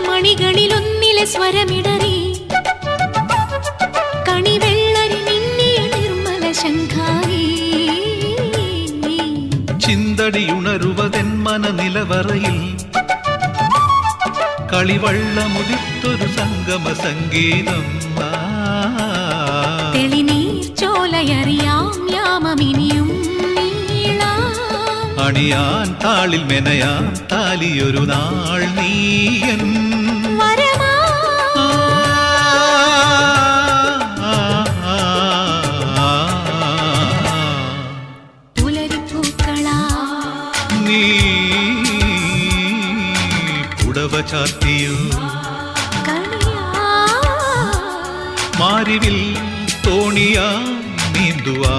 മണികളിലൊന്നിലെ സ്വരമിടറി കണിവെള്ളരി മിന്നിയ നിർമ്മല ശംഖായി ചിന്തടിയുണരുവതെൻ മനനിലവറയിൽ കളിവള്ളമുദിത്തൊരു സംഗമ സംഗീതം തെളിനീർ ചോലയറിയാം യാമമിനിയും അണിയാൻ താളിൽ മെനയാൻ താലിയൊരു നാൾ നീയൻ നീ പുടവ ചാർത്തിയോ മാരിവിൽ തോണിയാ നീന്തുവാ